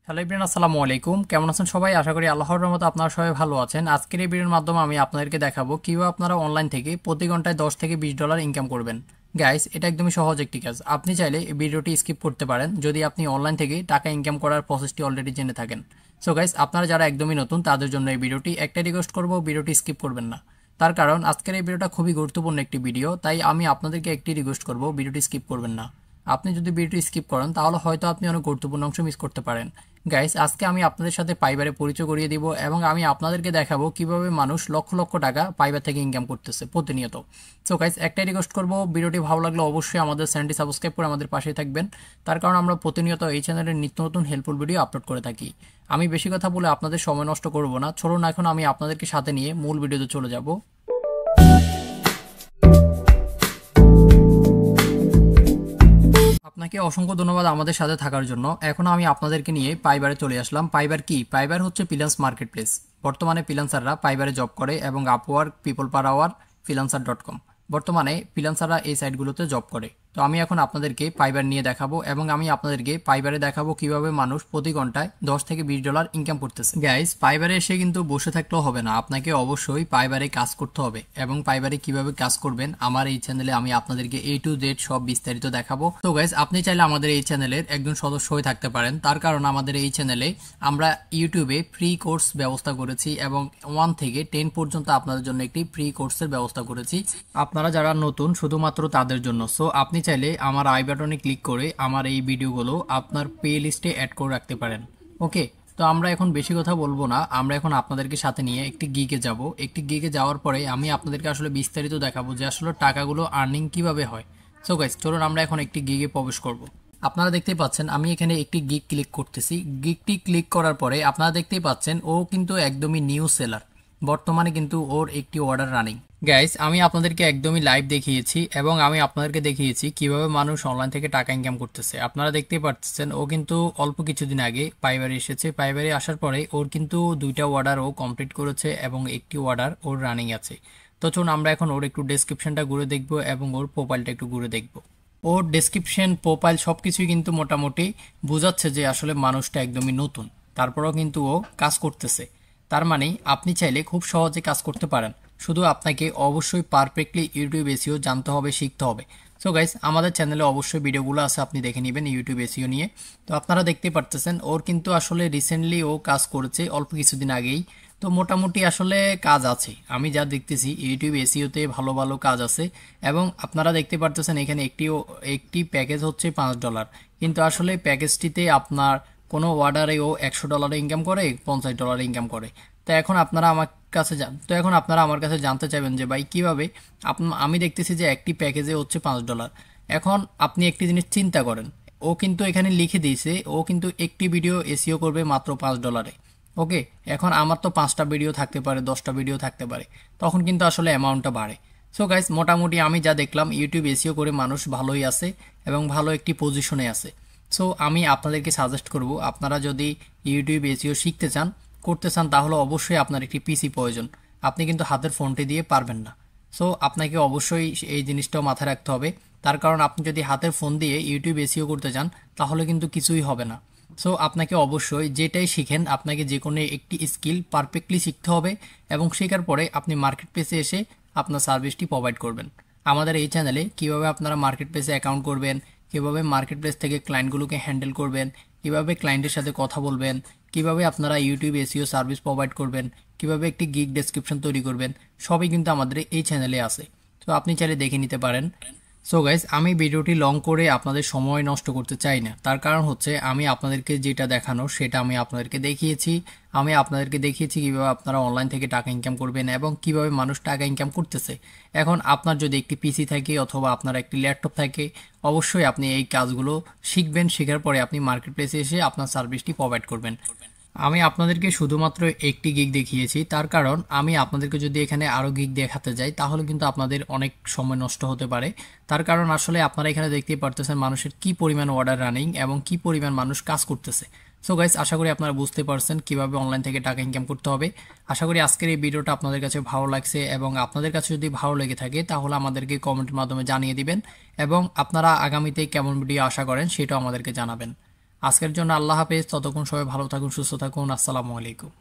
Hello everyone, আসসালামু আলাইকুম। কেমন আছেন সবাই? আশা করি আল্লাহর রহমতে আপনারা সবাই ভালো আছেন। আজকের এই ভিডিওর মাধ্যমে আমি আপনাদেরকে দেখাবো কিভাবে আপনারা অনলাইন থেকে প্রতি ঘন্টায় 10 থেকে $20 ইনকাম করবেন। গাইস, এটা একদমই সহজ একটি কাজ। আপনি চাইলে এই ভিডিওটি স্কিপ করতে পারেন যদি আপনি অনলাইন থেকে টাকা ইনকাম করার প্রসেসটি অলরেডি জেনে থাকেন। সো গাইস, আপনারা যারা একদমই নতুন তাদের জন্য এই ভিডিওটি একটা রিকোয়েস্ট করব, ভিডিওটি স্কিপ করবেন না। তার কারণ আজকের এই ভিডিওটা খুবই গুরুত্বপূর্ণ একটি ভিডিও, তাই আমি আপনাদেরকে একটি রিকোয়েস্ট করব, ভিডিওটি স্কিপ করবেন না। আপনি যদি ভিডিওটি স্কিপ করেন তাহলে হয়তো আপনি অনেক গুরুত্বপূর্ণ অংশ মিস করতে পারেন। গাইস, আজকে আমি আপনাদের সাথে পাইবারে পরিচয় করিয়ে দিব এবং আমি আপনাদেরকে দেখাবো কিভাবে মানুষ লক্ষ লক্ষ টাকা পাইবার থেকে ইনকাম করতেছে প্রতিনিয়ত। সো গাইস, একটাই রিকোয়েস্ট করবো, ভিডিওটি ভালো লাগলে অবশ্যই আমাদের চ্যানেলটি সাবস্ক্রাইব করে আমাদের পাশেই থাকবেন। তার কারণ আমরা প্রতিনিয়ত এই চ্যানেলের নিত্য নতুন হেল্পফুল ভিডিও আপলোড করে থাকি। আমি বেশি কথা বলে আপনাদের সময় নষ্ট করব না, চলুন এখন আমি আপনাদেরকে সাথে নিয়ে মূল ভিডিওতে চলে যাব। আপনাকে অসংখ্য ধন্যবাদ আমাদের সাথে থাকার জন্য। এখন আমি আপনাদেরকে নিয়ে পাইবারে চলে আসলাম। পাইবার কি? পাইবার হচ্ছে ফ্রিল্যান্স মার্কেট প্লেস। বর্তমানে ফ্রিল্যান্সাররা পাইবারে জব করে এবং আপওয়ার্ক, পিপল পার আওয়ার, ফ্রিল্যান্সার.com বর্তমানে ফ্রিল্যান্সাররা এই সাইটগুলোতে জব করে। তো আমি এখন আপনাদেরকে পাইবার নিয়ে দেখাবো এবং আমি আপনাদেরকে পাইবারে দেখাবো কিভাবে মানুষ প্রতি ঘন্টায় 10 থেকে $20 ইনকাম করতেছে। গাইস, পাইবারে এসে কিন্তু বসে থাকলেও হবে না, আপনাকে অবশ্যই পাইবারে কাজ করতে হবে এবং পাইবারে কিভাবে কাজ করবেন আমার এই চ্যানেলে আমি আপনাদেরকে A to Z সব বিস্তারিত দেখাবো। তো গাইস, আপনি চাইলে আমাদের এই চ্যানেলের একজন সদস্য হয়ে থাকতে পারেন। তার কারণ আমাদের এই চ্যানেলে আমরা ইউটিউবে ফ্রি কোর্স ব্যবস্থা করেছি এবং 1 থেকে 10 পর্যন্ত আপনাদের জন্য একটি ফ্রি কোর্সের ব্যবস্থা করেছি, আপনারা যারা নতুন শুধুমাত্র তাদের জন্য। সো আপনি চাইলে আমার আই বাটনে ক্লিক করে আমার এই ভিডিওগুলো আপনার প্লে লিস্টে অ্যাড করে রাখতে পারেন। ওকে, তো আমরা এখন বেশি কথা বলবো না, আমরা এখন আপনাদেরকে সাথে নিয়ে একটি গিগে যাব। একটি গিগে যাওয়ার পরে আমি আপনাদেরকে আসলে বিস্তারিত দেখাবো যে আসলে টাকাগুলো আর্নিং কিভাবে হয়। সো গাইস, চলুন আমরা এখন একটি গিগে প্রবেশ করব। আপনারা দেখতেই পাচ্ছেন আমি এখানে একটি গিগ ক্লিক করতেছি। গিগটি ক্লিক করার পরে আপনারা দেখতেই পাচ্ছেন ও কিন্তু একদমই নিউ সেলার, বর্তমানে কিন্তু ওর একটি অর্ডার রানিং। গাইস, আমি আপনাদেরকে একদমই লাইভ দেখিয়েছি এবং আমি আপনাদেরকে দেখিয়েছি কিভাবে মানুষ অনলাইন থেকে টাকা ইনকাম করতেছে। আপনারা দেখতেই পাচ্ছেন ও কিন্তু অল্প কিছুদিন আগে পাইবারে এসেছে। পাইবারে আসার পরে ওর কিন্তু 2টা অর্ডার ও কমপ্লিট করেছে এবং একটি অর্ডার ওর রানিং আছে। তো চলুন আমরা এখন ওর একটু ডেসক্রিপশনটা ঘুরে দেখব এবং ওর প্রোফাইলটা একটু ঘুরে দেখব। ওর ডেসক্রিপশন, প্রোফাইল সবকিছুই কিন্তু মোটামুটি বোঝাচ্ছে যে আসলে মানুষটা একদমই নতুন, তারপরেও কিন্তু ও কাজ করতেছে। তার মানে আপনি চাইলে খুব সহজে কাজ করতে পারেন, শুধু আপনাকে অবশ্যই পারফেক্টলি ইউটিউব এসইও জানতে হবে, শিখতে হবে। সো গাইস, আমাদের চ্যানেলে অবশ্যই ভিডিওগুলো আছে, আপনি দেখে নেবেন ইউটিউব এসইও নিয়ে। তো আপনারা দেখতে পারতেছেন ওর কিন্তু আসলে রিসেন্টলি ও কাজ করেছে অল্প কিছুদিন আগেই। তো মোটামুটি আসলে কাজ আছে, আমি যা দেখতেছি ইউটিউব এসইওতে ভালো ভালো কাজ আছে। এবং আপনারা দেখতে পারতেছেন এখানে একটি প্যাকেজ হচ্ছে $5, কিন্তু আসলে প্যাকেজটিতে আপনার কোনো অর্ডারে ও $100 ইনকাম করে, $50 ইনকাম করে। তো এখন আপনারা আমার কাছে জানতে চাইবেন যে ভাই কিভাবে। আমি দেখতেছি যে একটি প্যাকেজে হচ্ছে $5। এখন আপনি একটি জিনিস চিন্তা করেন, ও কিন্তু এখানে লিখে দিয়েছে ও কিন্তু একটি ভিডিও এসইও করবে মাত্র $5। ওকে, এখন আমার তো 5টা ভিডিও থাকতে পারে, 10টা ভিডিও থাকতে পারে, তখন কিন্তু আসলে অ্যামাউন্টটা বাড়ে। সো গাইস, মোটামুটি আমি যা দেখলাম ইউটিউব এসইও করে মানুষ ভালোই আছে এবং ভালো একটি পজিশনে আছে। সো আমি আপনাদেরকে সাজেস্ট করব, আপনারা যদি ইউটিউব এসইও শিখতে চান, করতে চান, তাহলে অবশ্যই আপনার একটি পিসি প্রয়োজন। আপনি কিন্তু হাতের ফোনটি দিয়ে পারবেন না। সো আপনাকে অবশ্যই এই জিনিসটাও মাথায় রাখতে হবে। তার কারণ আপনি যদি হাতের ফোন দিয়ে ইউটিউব এসইও করতে চান তাহলে কিন্তু কিছুই হবে না। সো আপনাকে অবশ্যই যেটাই শিখেন আপনাকে যে কোনো একটি স্কিল পারফেক্টলি শিখতে হবে এবং শেখার পরে আপনি মার্কেট প্লেসে এসে আপনার সার্ভিসটি প্রোভাইড করবেন। আমাদের এই চ্যানেলে কিভাবে আপনারা মার্কেট প্লেসে অ্যাকাউন্ট করবেন, কিভাবে মার্কেট প্লেস থেকে ক্লায়েন্টগুলোকে হ্যান্ডেল করবেন, কিভাবে ক্লায়েন্টের সাথে কথা বলবেন, কিভাবে আপনারা ইউটিউব এসইও সার্ভিস প্রোভাইড করবেন, কিভাবে একটি গিগ ডেসক্রিপশন তৈরি করবেন, সবই কিন্তু আমাদের এই চ্যানেলে আছে। তো আপনি চাইলে দেখে নিতে পারেন। সো গাইস, আমি ভিডিওটি লং করে আপনাদের সময় নষ্ট করতে চাই না। তার কারণ হচ্ছে আমি আপনাদেরকে যেটা দেখানো সেটা আমি আপনাদেরকে দেখিয়েছি। আমি আপনাদেরকে দেখিয়েছি কিভাবে আপনারা অনলাইন থেকে টাকা ইনকাম করবেন এবং কিভাবে মানুষ টাকা ইনকাম করতেছে। এখন আপনার যদি একটি পিসি থাকে অথবা আপনার একটি ল্যাপটপ থাকে, অবশ্যই আপনি এই কাজগুলো শিখবেন। শেখার পরে আপনি মার্কেট প্লেসে এসে আপনার সার্ভিসটি প্রোভাইড করবেন। আমি আপনাদেরকে শুধুমাত্র একটি গিগ দেখিয়েছি, তার কারণ আমি আপনাদেরকে যদি এখানে আরও গিগ দেখাতে যাই তাহলে কিন্তু আপনাদের অনেক সময় নষ্ট হতে পারে। তার কারণ আসলে আপনারা এখানে দেখতেই পারতেছেন মানুষের কি পরিমাণ অর্ডার রানিং এবং কি পরিমাণ মানুষ কাজ করতেছে। সো গাইস, আশা করি আপনারা বুঝতে পারছেন কিভাবে অনলাইন থেকে টাকা ইনকাম করতে হবে। আশা করি আজকের এই ভিডিওটা আপনাদের কাছে ভালো লাগছে এবং আপনাদের কাছে যদি ভালো লেগে থাকে তাহলে আমাদেরকে কমেন্টের মাধ্যমে জানিয়ে দিবেন এবং আপনারা আগামীতে কেমন ভিডিও আশা করেন সেটাও আমাদেরকে জানাবেন। আজকের জন্য আল্লাহ হাফেজ, ততক্ষণ সবাই ভালো থাকুন, সুস্থ থাকুন, আসসালামু আলাইকুম।